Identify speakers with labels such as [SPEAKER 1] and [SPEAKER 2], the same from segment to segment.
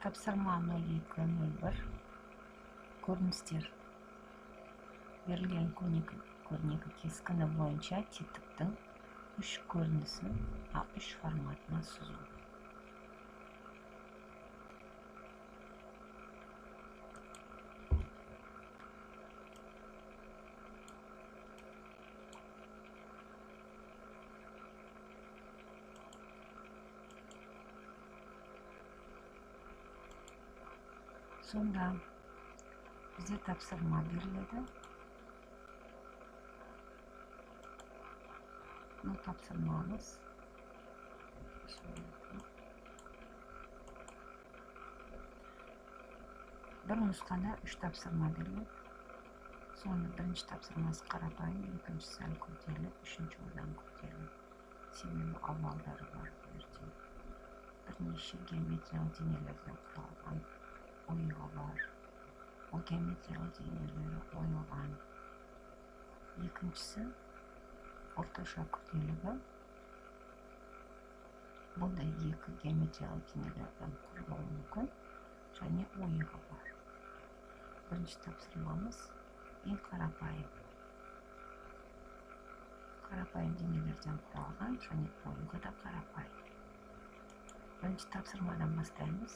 [SPEAKER 1] Topshirma 0201 ko'rinishlar berilgan ko'rneki keskini bo'yicha titibning 3 ko'rinishi A3 formatida suzuv. Sonra bize topshirma beriladi. Bu topshirmamiz bir nusxada 3 topshirma beriladi. Sonra birinchi topshirmasi qarapayım, ikkinchisi sal ko'tarilib, uchinchi o'rdan ko'tariladi. Sebebi avvallari bor. Bir necha geometriyalik dengelerden kuralgan oyuğa var. O geometriyalik dengeleri oyuğan. İkincisi ortaşa ko'tariladi. Bu da iki geometriyalik dengelerden kuruluğu mümkün. Және oyuğa var. Birinchi topshirmamiz eng qarapayım dengelerden kuralgan, және oyuğa da qarapayım. Birinchi topshirmadan boshlaymiz.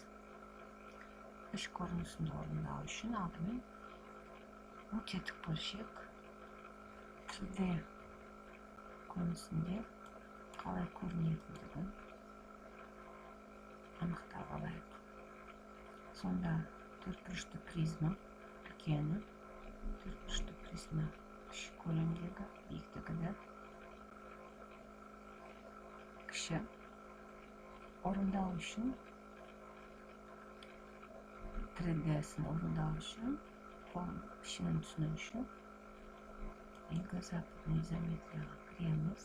[SPEAKER 1] Ish ko'rinishini o'rnatib uchun oldin bu tetik bo'lishak 3D ko'rinishida qalay ko'rinayotganligini aniqlab olaylik. Sonra to'rtburchli prizma ulkani, to'rtburchli prizma kishi ko'lamidagi biyiqligida kishi o'rindoq uchun 3D'sini o'rindoq uchun form ishini tushunish uchun yugoslaviya izometriyaga kiramiz.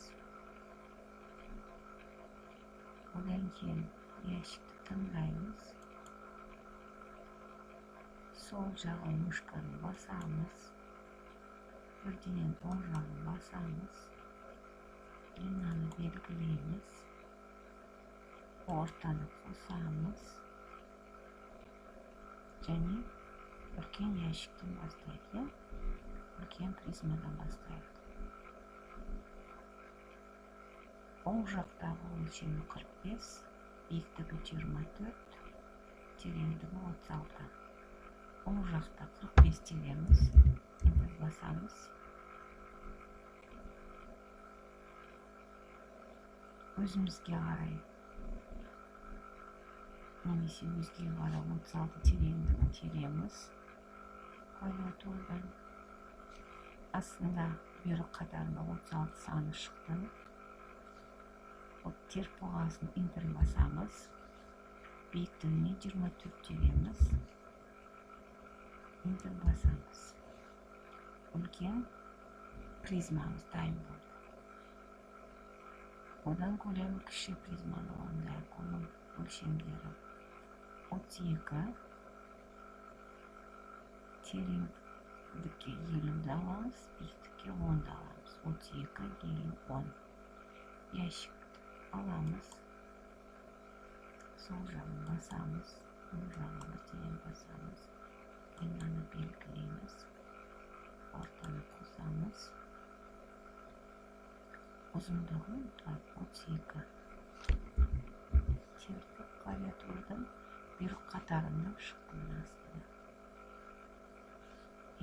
[SPEAKER 1] Undan keyin eshikni tanlaymiz. Sol jag'i mushkani bosamiz. Birden o'ng jag'ini bosamiz. Limani belgilaymiz. O'rtani bosamiz. Және ulkan eshikdan boshlaydi. Ulkan prizmadan boshlaydi. O'ng jaqdagi o'lchami 45, biyiqligi 24, terеңdigi 36. O'ng jaqda 45 teramiz. Endi bosamiz. O'zimizga qaray. Nemesi o'zga qarab 36 terengdigi teramiz. Klaviaturadan aslında bir qadarda 36 soni chiqdi. Ter pog'asini enter bosamiz. Biyiqligini 24 teramiz. Enter bosamiz. Ulkan prizmamiz tayyor bo'ldi. Odan ko'ram kishi prizmani o'rnida qo'lni o'lchamlari 32, terenglikka 20 olamiz, biyiqlikka 10 olamiz. 32, 20, 10. Eshik alamiz. Sol jag'ini bosamiz. O'ng jag'ini tereng bosamiz. Limani belgilaymiz. O'rtani qosamiz. Uzunligi 32. Terib klaviaturadan bir qatarini chiqdi.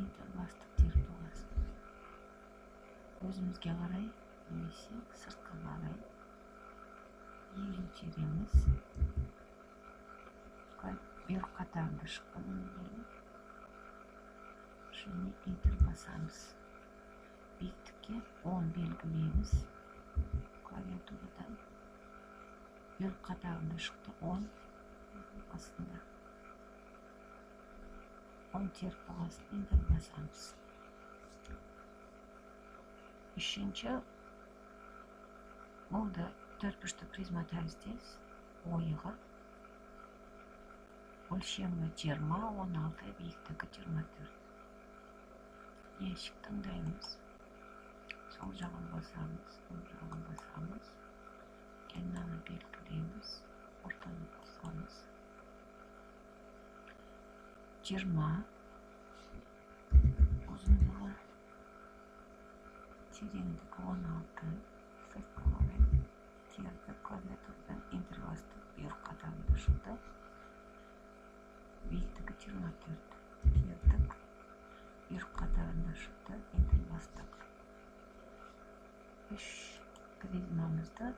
[SPEAKER 1] Enter bosdik terib olasiz. O'zimizga qaray, nemesi sirtqa qaray 20 teramiz. Bir qatarni chiqdi. Shuni enter bosamiz. Biyiqlikka 10 belgilaymiz. Klaviaturadan bir qatarni chiqdi 10 aslında 10 terib pog'asini enter bosamiz. Uchinchi bo'ldi. To'rtburchli prizma tarzidayız. Oyig'i o'lchami 20, 16, biyiqligi 24. Eshik tandaymiz. Sol jag'ini bosamiz, o'ng jag'ini bosamiz. Kenarni belgilaymiz. O'rtani bosamiz. 20, uzunluğu terеңдігі 16, сыртқы қарай терді клавиатурадан Enter бастық бұйрық қатарында шықты. Биіктігі 24, тердік бұйрық қатарында шықты. Enter бастық. 3 призмамызды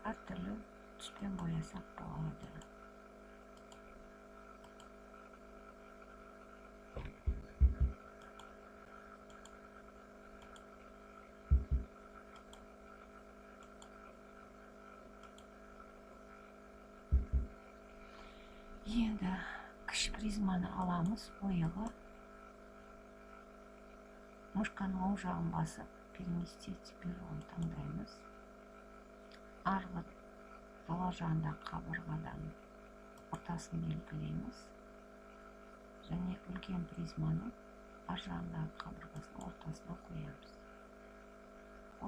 [SPEAKER 1] әртүрлі түспен боясақ болады. Енді кіші призманы аламыз, ойығы мышқаның оң жағын басып, переместить бюроны таңдаймыз. Арғы жоғар жағындағы қабырғадан ортасын белгілейміз. Және үлкен призманы ар жағындағы қабырғасының ортасына қоямыз.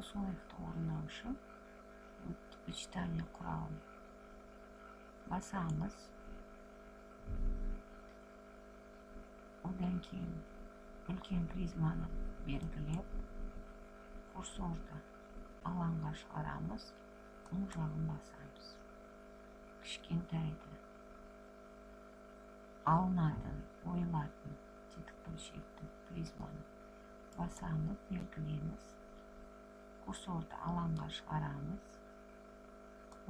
[SPEAKER 1] Осы ойықты орындау үшін вычитание құралын басамыз. Одан кейін үлкен призманы белгілеп, курсорды алаңға шығарамыз, оң жағын басамыз. Кішкентайды алынатын, ойылатын тетік бөлшекті призманы басамыз, белгілейміз, курсорды алаңға шығарамыз,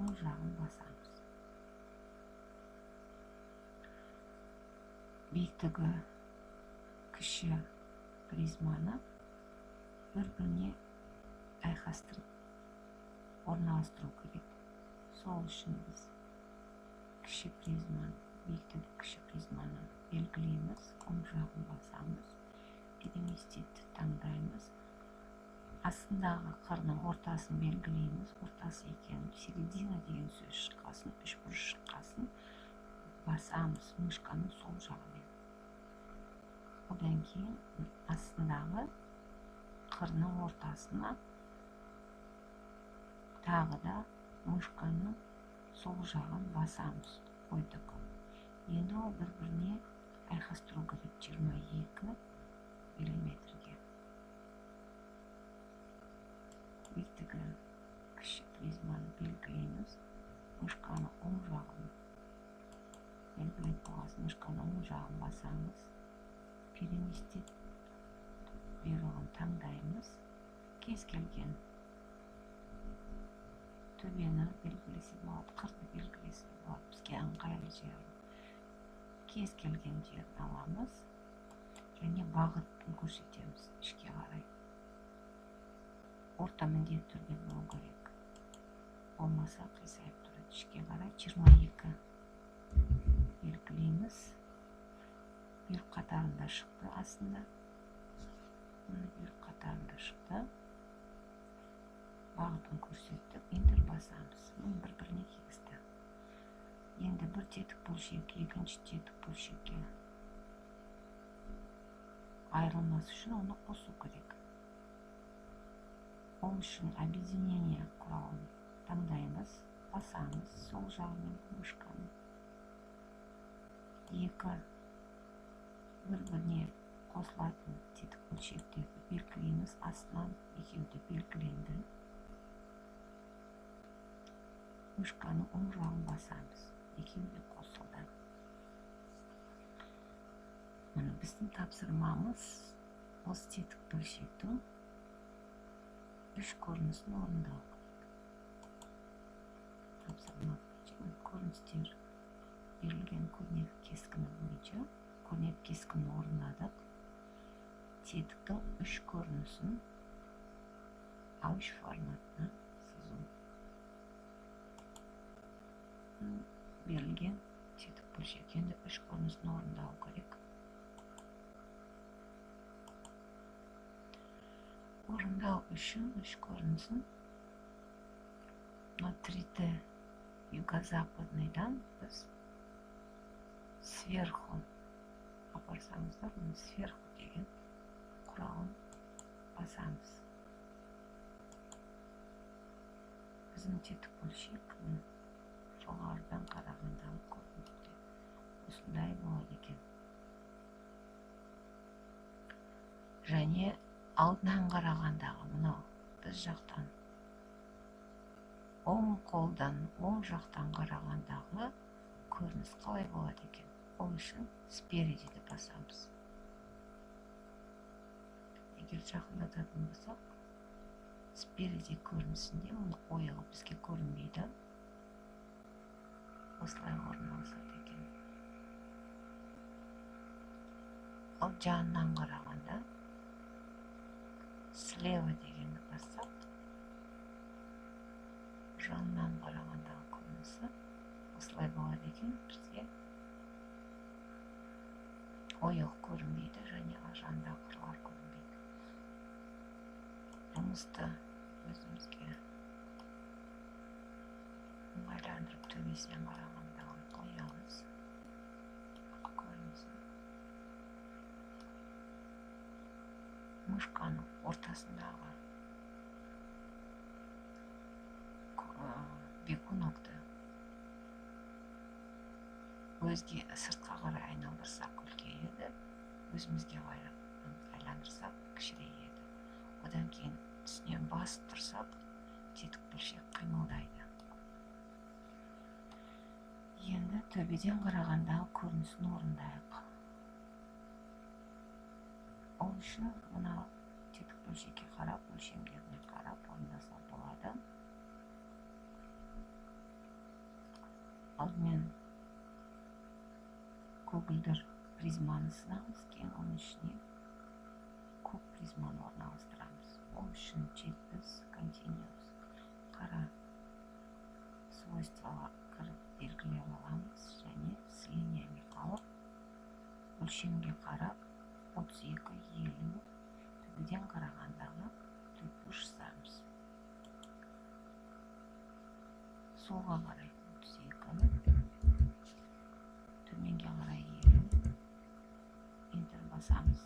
[SPEAKER 1] оң жағын басамыз. Биіктігі кіші призманы бір-біріне айқастырып орналастыру керек. Сол үшін біз кіші призманы, биіктігі кіші призманы белгілейміз, оң жағын басамыз, переместить таңдаймыз. Астындағы қырының ортасын белгілейміз, ортасы екенін, середина деген сөз шыққасын, үшбұрыш шыққасын басамыз мышқаның сол жағымен. Одан кейін астындағы қырының ортасына тағы да мышқаның сол жағын басамыз, қойдық. Енді ол бір-біріне айқастыру керек 22 миллиметрге. Биіктігі кіші призманы белгілейміз, мышқаның оң жағын белгілеп болғасын, мышқаның оң жағын басамыз, переместить бұйрығын таңдаймыз. Кез келген төбені белгілесе болады, қырды белгілесе болады, бізге ыңғайлы жерін. Кез келген жерін аламыз және бағытын көрсетеміз ішке қарай. Орта міндетті түрде болу керек. Болмаса қисайып тұрады. Ішке қарай 22 белгілейміз. Бұйрық қатарында шықты астында. Бұйрық қатарында шықты. Бағытын көрсеттік. Enter басамыз. Бір-біріне кигізді. Енді бір тетік бөлшек, екінші тетік бөлшекке айырылмас үшін оны қосу керек. Ол үшін объединение құралын таңдаймыз, басамыз, сол жағымен мышқаны. Екі бір-біріне қосылатын тетік бөлшектерді белгілейміз, астынан екеуді белгіленді. Мышқаның оң жағын басамыз, екеуді қосылды. Біздің тапсырмамыз осы тетік бөлшектің 3 көрінісін орындау керек. Тапсырма көріністер берілген көрнекі кескіні бойынша көрнекі кескінін орындадық. Тетіктің 3 көрінісін А3 форматына сызу. Берілген тетік бөлшек енді 3 көрінісін орындау керек. Орындау үшін 3 көрінісін 3D юго-западныйдан біз сверху апарсаңыздар, сверху деген құралын басамыз. Біздің тетік бөлшек жоғарыдан қарағандағы көріністе осындай болады екен. және алдынан қарағандағы мынау біз жақтан оң қолдан оң жақтан қарағандағы көрініс қалай болады екен? Ол үшін спереди деп басамыз. Егер жақындататын болсақ, спереди көрінісінде мұны ойығы бізге көрінбейді. Осылай орналасады екен. Ал жанынан қарағанда слева дегенді бассақ, жанынан қарағандағы көрінісі осылай болады екен. Бізге ойық көрінбейді және жандағы қырлар көрінбейді. Жұмысты өзімізге ыңғайландырып төбесінен қарағандағын қоямыз. Көрінісі мышқаның ортасындағы бекунокты өзге сыртқа қарай айналдырсақ үлкейеді, өзімізге қарай айландырсақ кішірейеді. Одан кейін үстінен басып тұрсақ, тетік бөлшек қимылдайды. Енді төбеден қарағандағы көрінісін орындайық. Ол үшін мына тетік бөлшекке қарап, өлшемдеріне қарап орындаса болады. Алдымен көгілдір призманы сызамыз, кейін оның ішіне көк призманы орналастырамыз. Ол үшін жетпіс континуус қара свойствоға кіріп белгілеп аламыз және с линиями қалып, өлшемге қарап 32-50 төбеден қарағандағы төртбұрыш сызамыз. Солға қарай 32, төменге қарай 50, интер басамыз.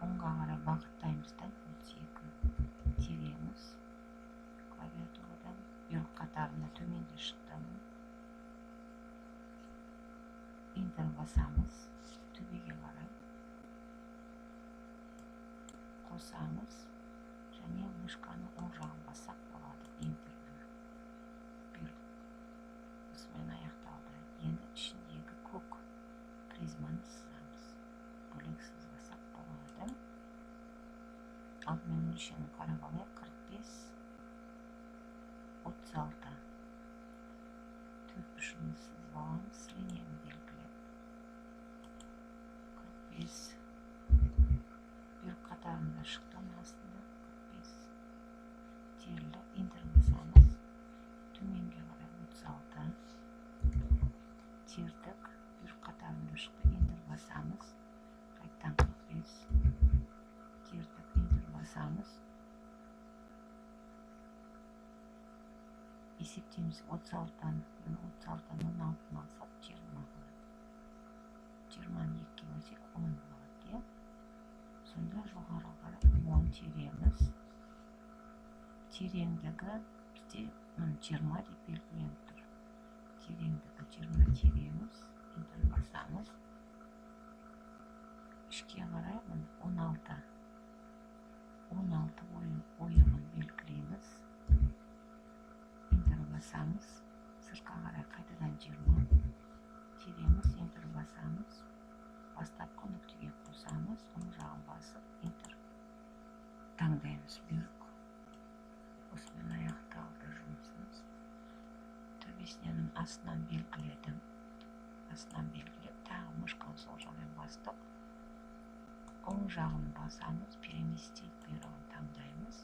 [SPEAKER 1] Оңға қарай бағыттаймыз да 32 тереміз. Клавиатурадан бұйрық қатарында төменде шықтым. Интер басамыз. Төбеге қарай қосамыз және мышқаны оң жағын бассақ болады. Интерді бұйрық осымен аяқталды. Енді ішіндегі көк призманы сызамыз. Бөлек сызбасақ болады. Алдымен өлшемін қарап алайық. 45, 36 төртбұрышын сызып аламыз. Линияны белгілеп 45 бұйрық қатарында шықтым астында 45 терілі. Интер басамыз. Төменге қарай 36 тердік. Бұйрық қатарында шықты. Интер басамыз. Қайттан 45 тердік. Интер басамыз. Есептейміз 36-дан 16-ны алсақ 20 болады. 20-ны 2-ге бөлсек 10 болады. Сонда жоғары қарай 10 тереміз. Тереңдігі бізде 20 деп белгіленіп тұр. Тереңдігі 20 тереміз. Интер басамыз. Ішке қарай 16 ойығын белгілейміз. Интер басамыз. Сыртқа қарай қайтадан 20 тереміз. Интер басамыз. Бастапқы нүктеге қосамыз. Оң жағын басып, интер таңдаймыз. Бұйрық осымен аяқталды жұмысымыз. Төбесінен астынан белгіледім. Астынан белгілеп, тағы мышқаны сол жағын бастық. Оң жағын басамыз. Переместить бұйрығын таңдаймыз.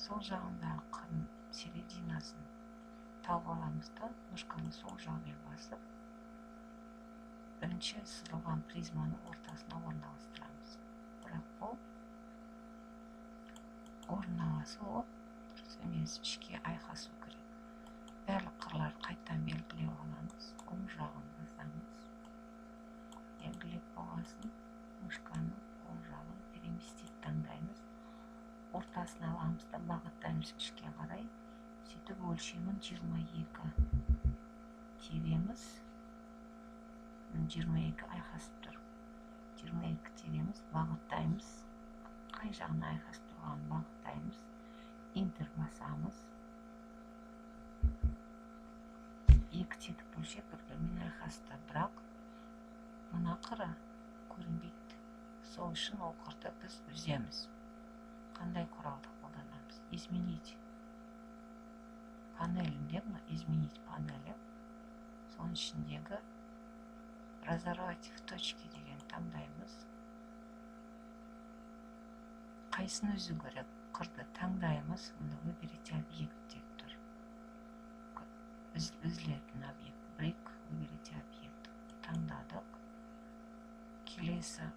[SPEAKER 1] Сол жағындағы қырын серединасын тауып аламыз да, мышқаны сол жағын басып, бірінші сызылған призманы ортасына орналастырамыз. Бірақ бұл орналасу дұрыс емес, ішке айқасу керек. Барлық қырлар қайттан белгілеп аламыз. Оң жағын басамыз. Белгілеп болғасын, мышқаны оң жағын переместить таңдаймыз. Ортасына аламыз да бағыттаймыз ішке қарай. Сөйтіп өлшемін 22 тереміз. 22 айқасып тұр. 22 тереміз, бағыттаймыз. Қай жағына айқас тұрған бағыттаймыз. Интер басамыз. 2 тетік бөлшек бір-бірімен айқасты, бірақ мына қыры көрінбейді. Сол үшін ол қырды біз үземіз. Қандай құралды қолданамыз? Изменить панелінде, изменить панелі. Соның ішіндегі разорвать в точке деген таңдаймыз. Қайсын өзі керек? Қырды таңдаймыз. Мұны выберите объект деп тұр. Үзілетін объект. Брик, выберите объект. Таңдадық. Келесі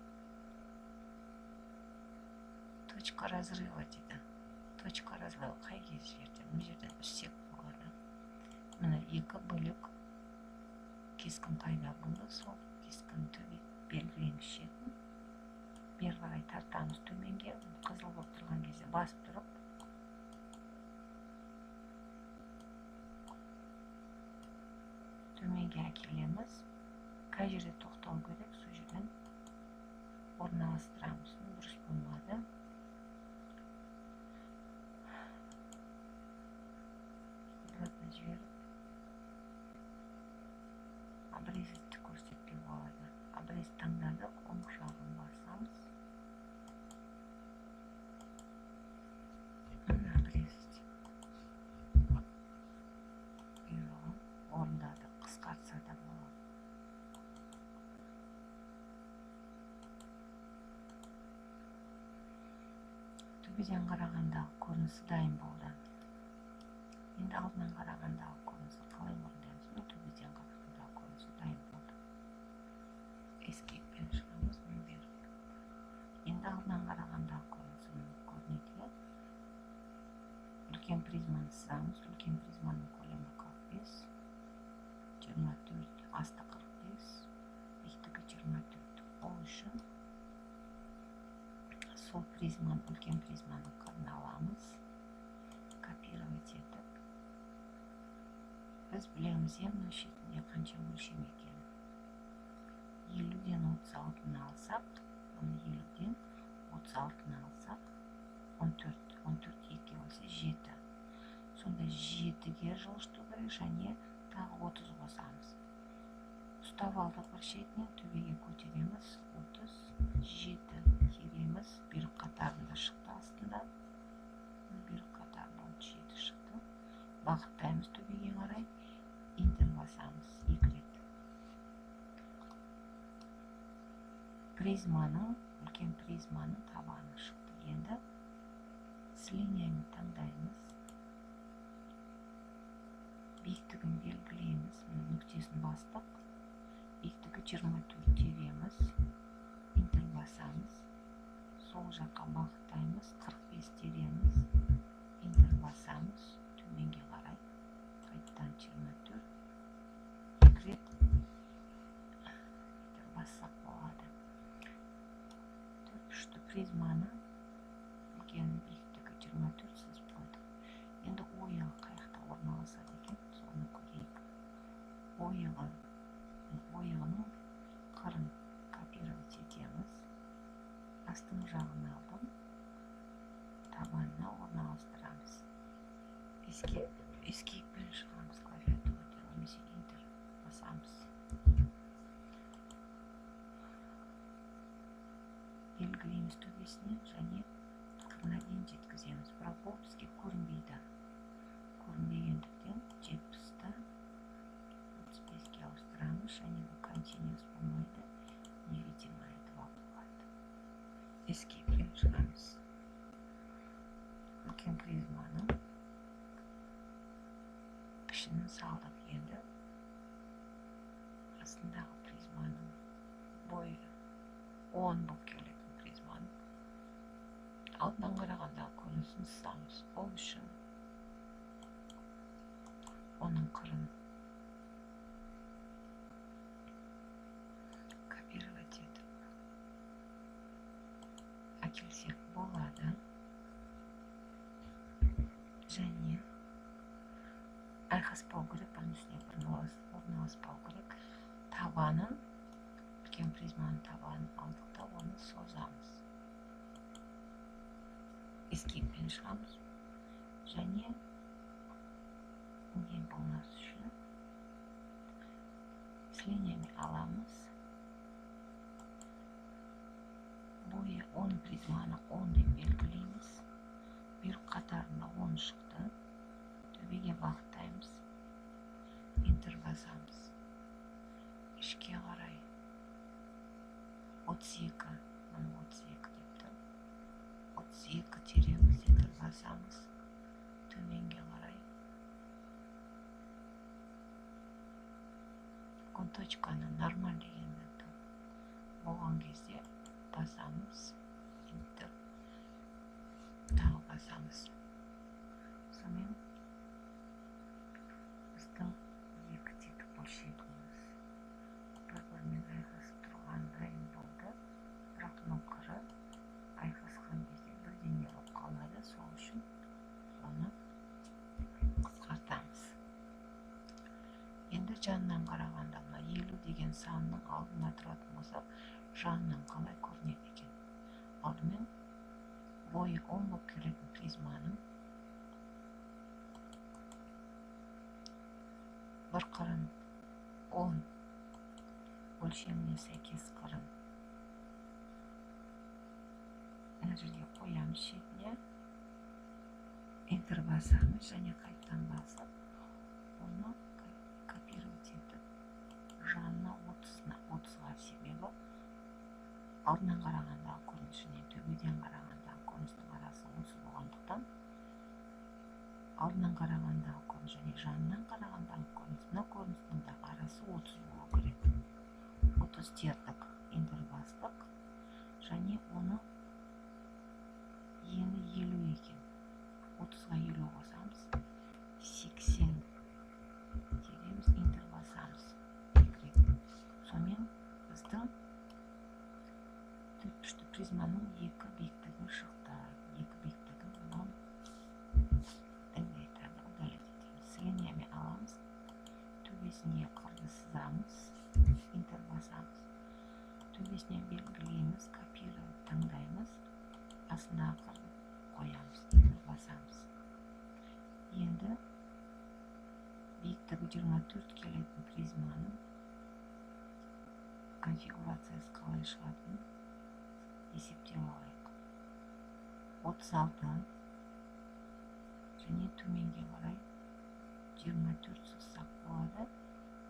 [SPEAKER 1] точка разрыва дейді. Точка разрыва қай жерден? Бұл жерден үзсек болады. Міне 2 бөлік кескін пайда болды. Сол кескін белгіленіш шетін бері қарай тартамыз төменге. Қызыл болып тұрған кезде басып тұрып, төменге әкелеміз. Қай жерде тоқтау керек, сол жерден орналастырамыз. Дұрыс болмады. Обратно жіберіп, обрезать көрсетпей болады. Обрез таңдадық, оң жағын басамыз. Обрезать. Бұйрығын орындадық, қысқартса да болады. Төбеден қарағандағы көрінісі дайын болды. Енді алдынан қарағандағы көрінісі қалай орындаймыз? Төбеден қарағандағы көрінісі дайын болды. Escape-пен шығамыз, мұны беріп. Енді алдынан қарағандағы көрінісі көрінеді. Үлкен призманы сызамыз. Үлкен призманың көлемі 45, 24, асты 45, биіктігі 24. Ол үшін сол призманы, үлкен призманың қырын аламыз. Копировать етіп. Біз білеміз мына шетінде қанша өлшем екен. 50-ден 36-ны алсақ, оны 50-ден 36-ны алсақ, 14, 14 2 болса 7. Сонда 7-ге жылжыту керек, және тағы 30 қосамыз. Ұстап алдық бір шетінен, төбеге көтереміз, 37 кереміз. Берік қатарында шықты астында. Берік қатарында 37 шықты. Бағыттаймыз төбеге қарай. Интер басамыз 2 рет. Призманың, үлкен призманың табаны шықты. Енді с линияны таңдаймыз. Биіктігін белгілейміз. Нүктесін бастық. Биіктігі 24 тереміз. Интер басамыз. Сол жаққа бағыттаймыз. 45 тереміз. Интер басамыз. Төменге қарай. Қайтадан 24. 2 рет. Интер бассақ болады. Үшті призманы үлкен биіктігі 24 сызып қойдық. Енді ойығы қаяқта орналасады екен, соны көрейік. Ойығының қырын копировать етеміз. Астың жағын алдым. Табанына орналастырамыз. Escape-пен шығамыз клавиатурадан, немесе Enter басамыз. Белгілейміз төбесіне, және қырына дейін жеткіземіз. Бірақ бұл бізге көрінбейді. Көрінбегендіктен 70-ті 35-ге ауыстырамыз, және бұл continuous болмайды, невидимый болады. Escape-пен шығамыз. Үлкен призманың пішінін салдық. Енді астындағы призманың бойы 10 болып келетін призманың алдынан қарағандағы көрінісін сызамыз. Ол үшін оның қырын копировать етіп әкелсек болады. Және айқаспау керек, бірнесіне орналаспау керек. Табанын, үлкен призманың табанын алдық та призманы созамыз. Эскейппен шығамыз. Және не болмас үшін слениями аламыз. Бойы 10 призманы 10 деп белгілейміз. Бір қатарында 10 шықты. Төбеге бағыттаймыз. Enter басамыз. Ішке қарай 32, 32 депті. 32 тереміз, Enter басамыз. Төменге қарай. Точканы нормаль дегенді болған кезде басамыз. Enter. Тағы басамыз. Сонымен біздің екі тетік бөлшегіміз бір-бірімен айқасып тұрғандай болды. Бірақ қыры айқасқан кезде бірдеңе болып қалады. Сол үшін оны қысқартамыз. Енді жанынан қарағанда 50 деген санның алдына тұратын болса, жанынан қалай көрінеді екен? Алдымен бойы 10 болып келетін призманың бір қырын 10 өлшеміне сәйкес қырын мына жерге қоямыз шетіне. Enter басамыз және қайтадан басып, оны копировать етіп жанына 30-ға, себебі алдынан қарағандағы көрініс және төбеден қарағандағы көріністің арасы 30 болғандықтан алдынан қарағандағы көрініс және жанынан қарағандағы көрініс, мына көріністің арасы 30 болу керек. 30 тердік, Enter бастық және оны ені 50 екен. 30-ға 50 қосамыз. 80 тереміз, Enter басамыз. Сонымен біздің төртбұрышты призманың екі биіктігі шықты. Екі биіктігін мұнан удалять етеміз. Слениями аламыз. Төбесіне қырды сызамыз. Enter басамыз. Төбесіне белгілейміз. Копировать таңдаймыз. Астындағы қырды қоямыз. Enter басамыз. Енді биіктігі 24 келетін призманың конфигурациясы қалай шығатынын есептеп алайық. 36 және төменге қарай 24 сызсақ болады,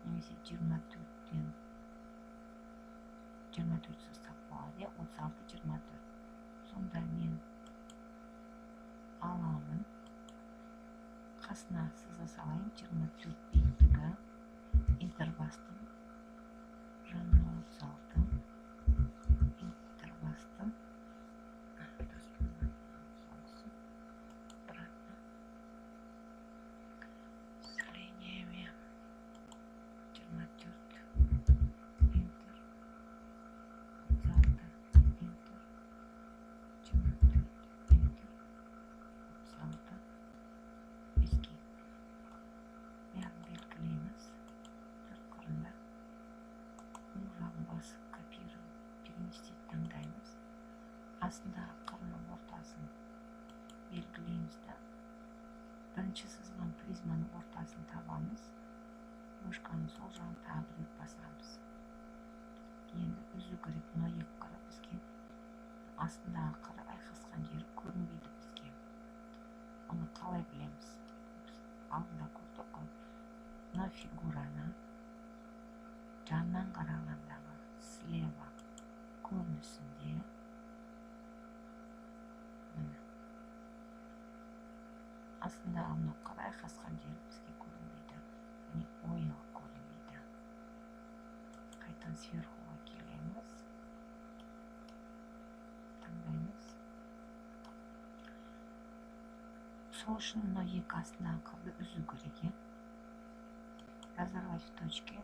[SPEAKER 1] немесе 24-тен 24 сызсақ болады, 36-24. Сонда мен аламын, қасына сыза салайын, 24 биіктігі, Enter бастым, жанына 36, Enter бастым, слениями 24, Enter, 36, Enter, 24, Enter, 36, эскейп. Бәрін белгілейміз. Төрт қырында оң жағын басып копировать, переместить таңдаймыз. Астындағы қырының ортасын белгілейміз да, бірінші сызған призманың ортасын табамыз. Мышканың сол жағын тағы рет басамыз. Енді үзу керек, мына екі қыры бізге астындағы қыры айқасқан жері көрінбейді бізге. Оны қалай білеміз? Алдында көрдік қой. Мына фигураны жаннан қарағандағы слева көрінісінде астындағы мына қыры айқасқан жері бізге көрінбейді. Яғни ойығы көрінбейді. Қайтадан сверхуға келеміз. Таңдаймыз. Сол үшін мына екі астындағы қырды үзу керек. Разорвать в точке.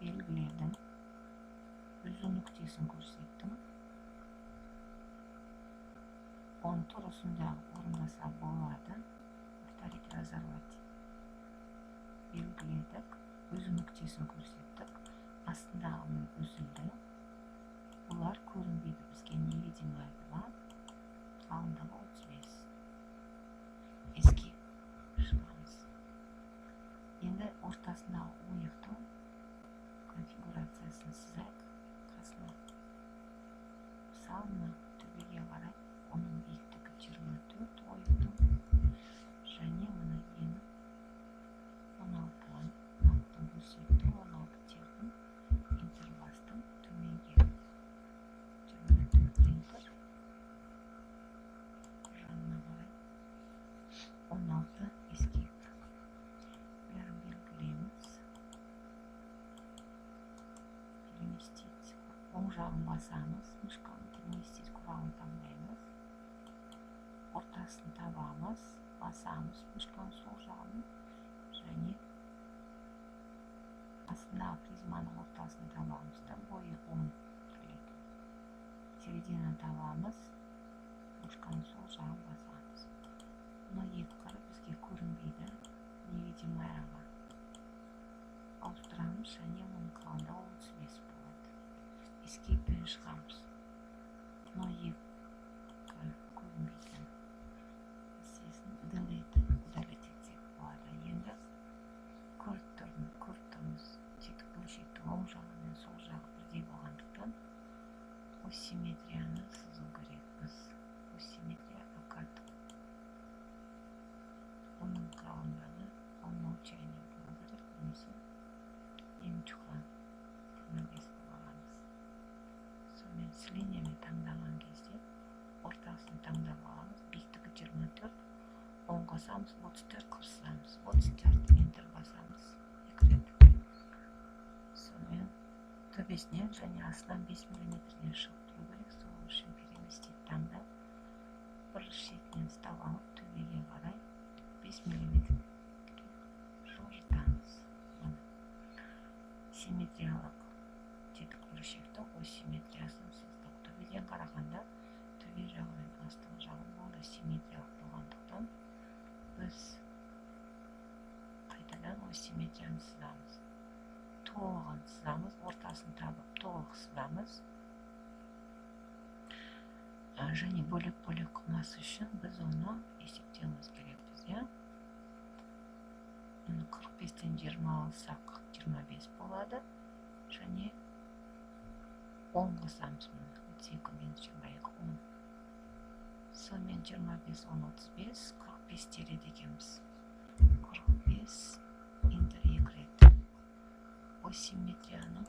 [SPEAKER 1] Белгіледім. Үзу нүктесін көрсеттім. Оны тұрысындағы орындаса болады. Повторить, разорвать. Белгіледік. Үзу нүктесін көрсеттік. Астындағы үзілді. bular ko'rinmaydi bizga невидимый bilan. Қалыңдығы 35. Escape шығамыз. Енді ортасындағы ойықтың конфигурациясын сызайық. Қасына мысалы төбеге қарай оның биіктігі 24 ойықтың және мына ені 16 аттың бөлшекті 16 тердің интервастың төменге 24 интер жанына қарай 16 escape бәрін белгілейміз. Переместить оң жағын басамыз, мышканы переместить құралын таңдаймыз, ортасын табамыз, басамыз мышканы сол жағын және астындағы призманың ортасын табамыз да бойы 10 келеді. Серединаны табамыз, мышканы сол жағын басамыз. Мына екі қара бізге көрінбейді, невидимаяға ауыстырамыз және оның қалыңдығы 35 болады. Escape'пен шығамыз. Мына екі көрінбейтін нәрсесін удалить етсек болады. Енді көріп тұрмыз. Тетік бөлшектің оң жағы мен сол жағы бірдей болғандықтан ось симметрияны сызу керекпіз. Ось симметрия акад. Оның қалыңдығы по умолчанию болу керек, немесе емчуға 25 боламыз. Сонымен с линиямен таңдаған кезде ортасын таңдап аламыз. Биіктігі 24, оң қосамыз, 34 қосамыз, 34 enter басамыз. Екі рет. Сонымен төбесінен және астынан 5 мм-ден шығып тұру керек. Сол үшін переместить таңдап, бір шетінен ұстап алып, төбеге қарай 5 мм жылжытамыз. Симметриялық тетік бөлшектің ось симметриясын сыздық. Төбеден қарағанда төбе жағы мен астыңғы жағы болды симметриялық болғандықтан біз қайтадан ось симметрияны сызамыз. Толығын сызамыз, ортасын табып толық сызамыз. Және бөлек-бөлек қылмасы үшін біз оны есептеуіміз керекпіз, иә? 45-тен 20 алсақ 25 болады. Және 10 қосамыз мұны. 32 мен 22, 10. Сонымен 25, 10, 35, 45 тереді екенбіз. 45, enter екі рет. Ось симметрияның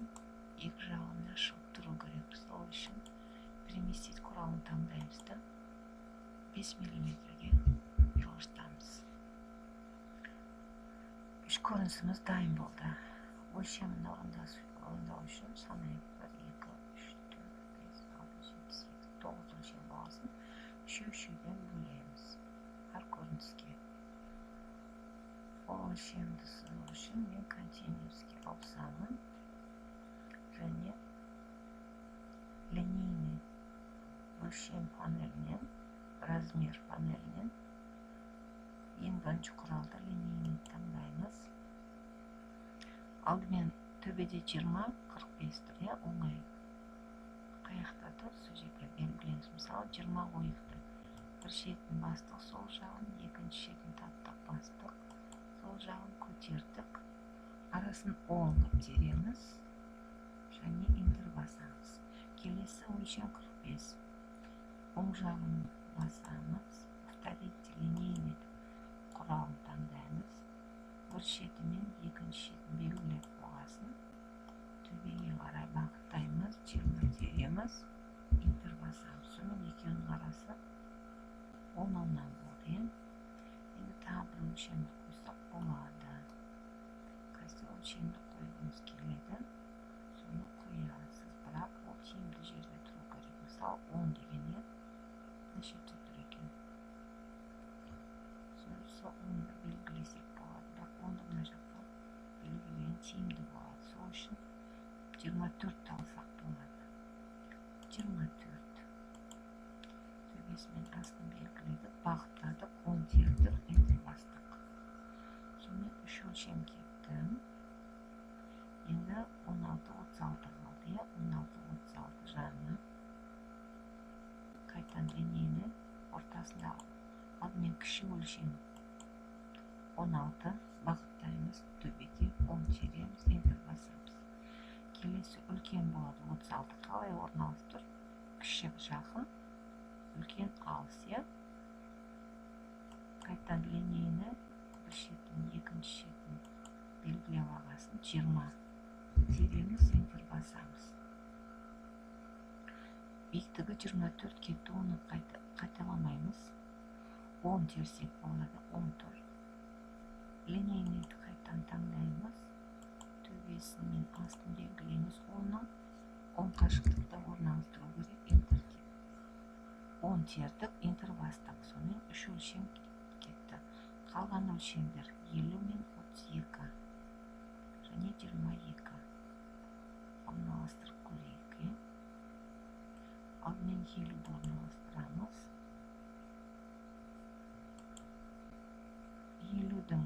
[SPEAKER 1] екі жағында шығып тұру керек. Сол үшін переместить құралын таңдаймыз да 5 мм-ге жылжытамыз. Үш көрінісіміз дайын болды. Өлшемін орындау үшін санайық. 1, 2, 3, 4, 5, 6, 7, 8, 9 өлшем болсын. Үшеуден бөлеміз әр көрініске. Ол өлшемді сызу үшін мен континууске ауысамын және линейный өлшем панелінен, размер панелінен ең бірінші құралды линейный таңдаймыз. Алдымен төбеде 20, 45 тұр, оңай. Қаяқта тұр, сол жерге белгілейміз. Мысалы 20 ойықты. Бір шетін бастық, сол жағын, екінші шетін таптық бастық, сол жағын көтердік. Арасын 10 көтереміз және enter басамыз. Келесі өлшем 45. Оң жағын басамыз. Повторить линейный құралын таңдаймыз. Бір шетімен екінші шетін белгілеп қойғасын. Төбеге қарай бағыттаймыз, 20 тереміз, enter басамыз. Соның екеуінің арасы 10-10-нан болды. Енді тағы бір өлшемді қойсақ болады. Қайсы өлшемді қойғымыз келеді, соны қоясыз. Бірақ ол тиімді жерде тұру керек. Мысалы 10 деген нешеде тұр екен. Сол 10-ды белгілесек болады. Бірақ 10-ды мына жақта белгілеген тиімді болады. Сол үшін 24 алсақ болады. 24. Төбесімен астын белгіледік, бағыттадық, 10 тердік, enter бастық. Сонымен 3 өлшем кетті. Енді 16-36 қалды. 16-36 жағына ортасында алдымен кіші өлшем 16 бағыттаймыз, төбеге 10 тереміз, enter басамыз. Келесі үлкен болады 36. Қалай орналасып тұр? Кіші жақын, үлкен алыс, иә? Қайтадан линейні бір шетін, екінші шетін белгілеп алғасын 20 тереміз, enter басамыз. Биіктігі 24 кетті, оны қайталамаймыз. 10 терсек болады, 10 тұр. Линейнейді қайтадан таңдаймыз. Төбесін мен астын белгілейміз. 10 қашықтықта орналастыру керек, enter. 10 тердік, enter бастық. Сонымен 3 өлшем кетті. Қалған өлшемдер 50 мен 32 және 22. Орналастырып көрейік. Алдымен 50-ді орналастырамыз. 50-дің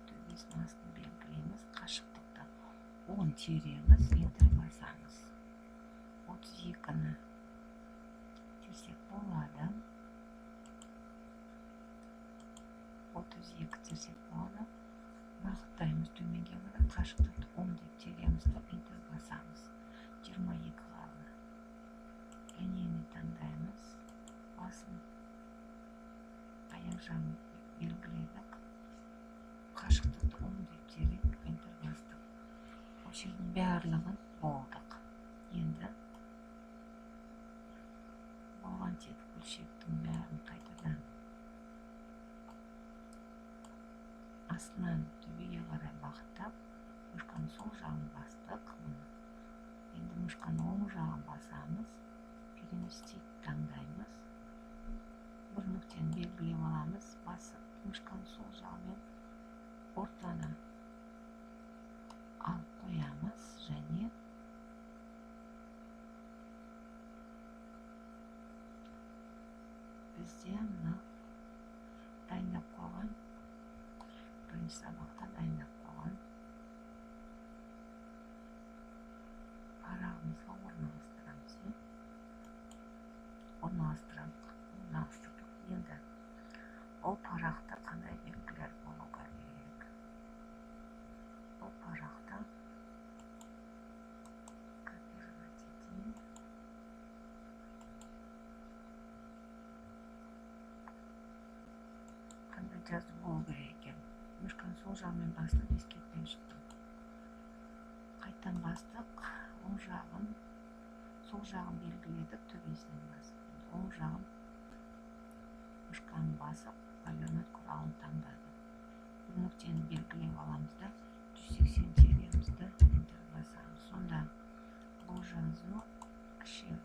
[SPEAKER 1] төбесін астын белгілейміз. Қашықтықта 10 тереміз, enter басамыз. 32-ні терсек болады. 32 терсек болады. Бағыттаймыз төменге қарай. Қашықтықты 10 деп тереміз, enter басамыз. 22 қалды. Линейні таңдаймыз. Басын аяқ жағын белгіледік. Қашықтықты 10 деп терек, enter бастық. Осы жердің барлығын болдық. Енді болған тетік бөлшектің бәрін қайтадан астынан төбеге қарай бағыттап, мышқаның сол жағын бастық. Енді мышқаның оң жағын басамыз. Переместить таңдаймыз. Бір нүктені белгілеп аламыз. Басып, мышқаның сол жағымен ортаны алып қоямыз және бізде мына дайындап қойған, бірінші сабақта дайындап қойған парағымызға орналастырамыз. Орналастырдық. Енді ол парақта қандай белгілер болу керек? Ол парақта копировать етейін. Қандай жазу болу керек екен? Мышқаны сол жағымен бастап ескертпен шықтым. Қайттан бастық, оң жағын, сол жағын белгіледік, төбесінен басып. Оң жағын мышқаны басып, полиомет құралын таңдады. Бір нүктені белгілеп аламыз да 180 теремізді enter басамыз. Сонда бұл жазу кіші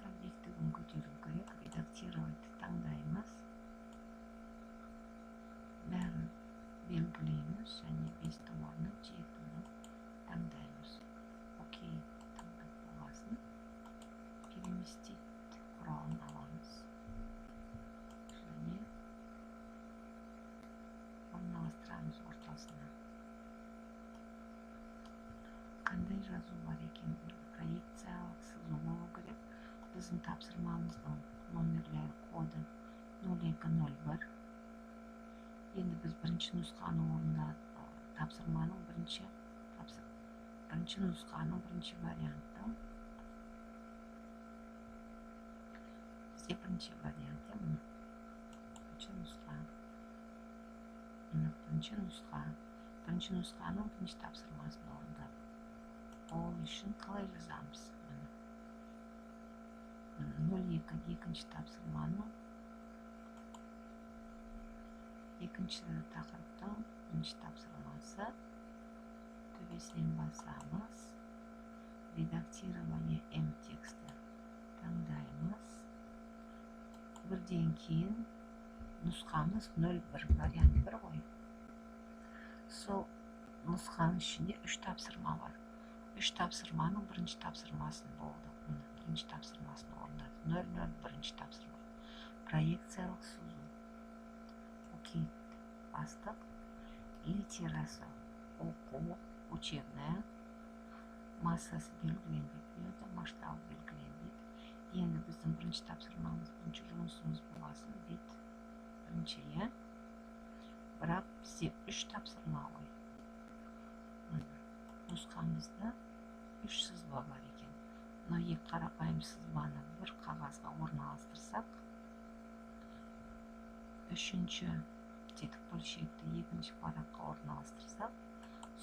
[SPEAKER 1] сәл биіктігін көтеру керек. Редактировать таңдаймыз. Бәрін белгілейміз және 5-тің орнына 7-ні таңдаймыз. Окей, таңдап болғасын. Переместить құралын аламыз. Және орналастырамыз ортасына. Қандай жазу бар екен? Проекциялық сызу болу керек. Біздің тапсырмамыздың номерлері коды 0201. Енді біз бірінші нұсқаны орындадық. Тапсырманың бірінші нұсқаның бірінші варианты. Бізде бірінші вариант, бірінші нұсқа. Бірінші нұсқаның бірінші тапсырмасын орындадық. Ол үшін қалай жазамыз? 02 екінші тапсырманың екінші тақырыптың бірінші тапсырмасы. Төбесінен басамыз. Редактирование М тексті таңдаймыз. Бірден кейін нұсқамыз 01 вариант 1 ғой. Сол нұсқаның ішінде 3 тапсырма бар. 3 тапсырманың бірінші тапсырмасын болды. Бірінші тапсырмасын орындады. 001 тапсырма. Проекциялық сызу. Окей, бастық. Литерасы оқу, учебная. Массасы белгіленбейді, масштабы белгіленбейді. Endi bizning birinchi topshirmamiz, birinchi жұмысымыз боласын бет birinchi, ya. Biroq bizga 3 topshirma qo'y. Nusxamizda 3 sızma var ekan. Mына qarapayım sızmani bir qog'ozga o'rnashtirsak, 3-chi tetik bo'lshakda 2-chi paraqqa o'rnashtirsak,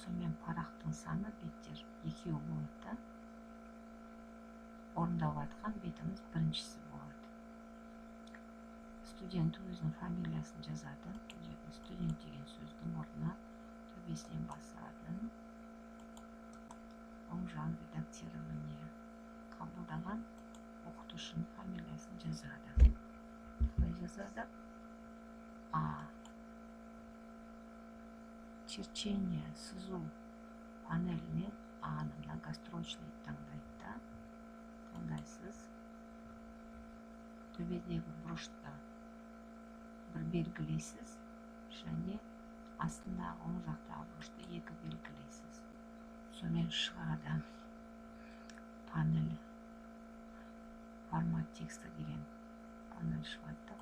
[SPEAKER 1] so'ng paraqning soni betdir 2 bo'ladi. O'rnayotgan betimiz birinchisi bo'ladi. Student o'zining familiyasini yozadi. Student degan so'zning o'rniga tugmasini bosadi. O'ng redakирование qabuldagan o'qituvchining familiyasini yozadi. Qanday yozadi? A. Черчение, сызу panelini A'ni многострочный tanlaydi. Tanglaysiz. Tövbedagi burchda bir belgilaysiz. Shani aslida o'ng jaqdagi burchda 2 belgilaysiz. So'ng chiqadi. Panel format teksti degan panel chiqadi.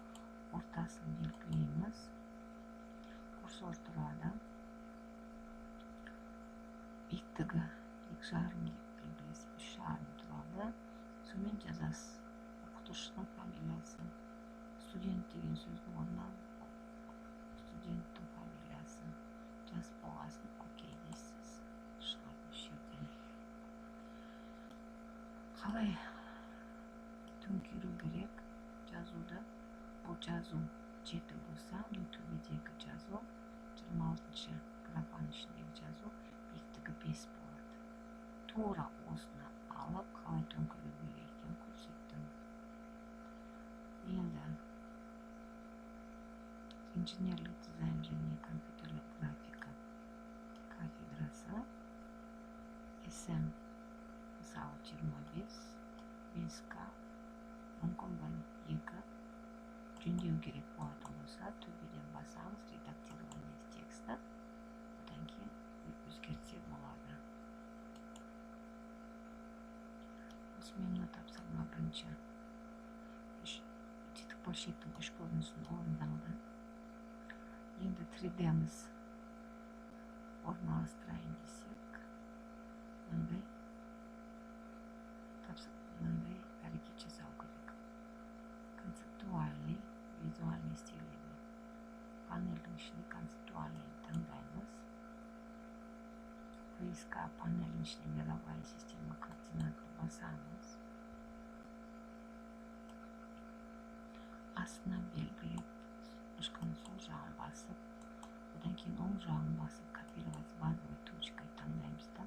[SPEAKER 1] O'rtasini belgilaymiz. Kursor turadi. Bittaga 2,5 deb belgilaysiz. 3,5 turadi. So'ng yozasiz. O'qituvchining familiyasi. Student degan so'zni o'rniga studentning familiyasi yozib qo'yasiz. Okey deysiz. Chiqadi shu yerdan. Qalay to'nkirish kerak yozuvda? Bu yozuv chetda bo'lsa, YouTube'dagi yozuv 26-chi grafani ichidagi yozuv bittaga 5 bo'ladi. To'g'ri o'zini olib, qalay to'nkirib berayotgan ko'rsatdim. Endi injenerlik dizayn va kompyuterlik grafika kafedrasi SM misol 25 Minskka mumkin bo'lib 2 jundov kerak bo'ladigan bo'lsa, tugmadan bosamiz, redakирование teksti. Undan keyin o'zgartsak bo'ladi. O'smimni topshirma birinchi tetik bo'lshakning ish ko'rinishini o'rnaldi. Endi 3D'miz o'rnashtiraylik desak, bunday harakat jasov kerak. Konseptualniy, vizualniy stilini panelning ishini konseptualniy tanlaymiz. Поиска panelning ishini mировая система координатini bosamiz. Aslini belgilab, boshqani so'ng jag'ini bosib, undan keyin o'ng jag'ini bosib, kopировать базовый точка tanlaymizda,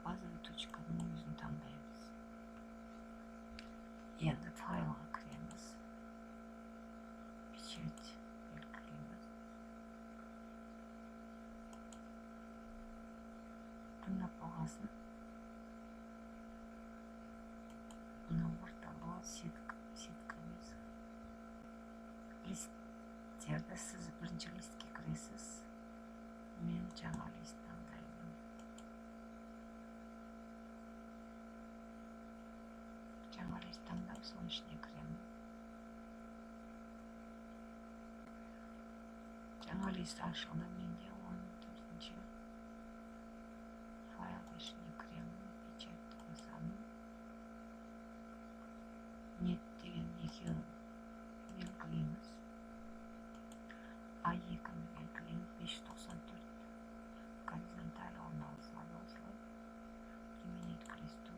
[SPEAKER 1] базовый точкаning o'zini tanlaymiz. Endi faylga kiramiz. Pechat belgilaymiz. Bunday bo'lsin. Buni o'rtaga setkamiz. Listlarda siz birinchi listga kirasiz. Men жаңа list tanlayman. Жаңа list tanlab, so'ng ishga kiraman. Жаңа list ochildi. Menga 14-chi fayl ishga kiraman. Pechat bosaman. Net degan ekan belgilaymiz. A2 belgilaymiz. 594 горизонталь o'rnashtirib, применить к листу.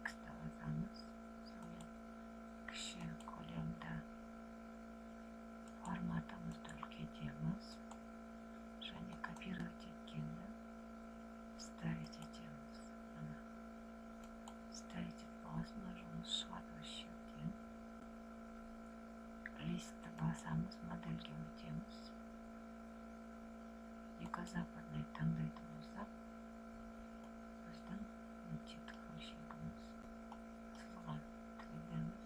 [SPEAKER 1] X'da bosamiz. So'ng kishi ko'lamda formatimizni o'lchaymiz. Shuni kopировать etganda вставить etamiz. Mana вставить etmoqni nажимimiz chiqadi o'sha yerdan. Listni bosamiz, modelga o'tamiz. Yugo-zapadniy tanlaydi bo'lsak, bizdan tetik bo'lshagimiz chizgan 3D'miz.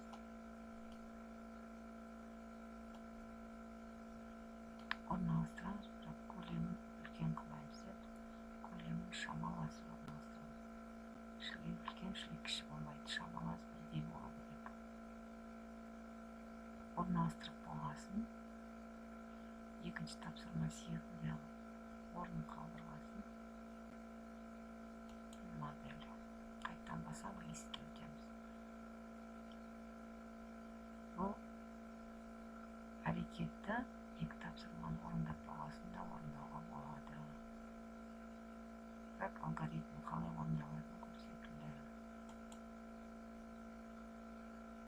[SPEAKER 1] O'rnashtiramiz, biroq ko'lamni ulkan qilmaymiz. Ko'lamni shamol ostida o'rnashtiramiz. Ishli ulkan, ishli kishi bo'lmaydi. орналастырып болғасын. Екінші тапсырма сүйегіңді алып орнын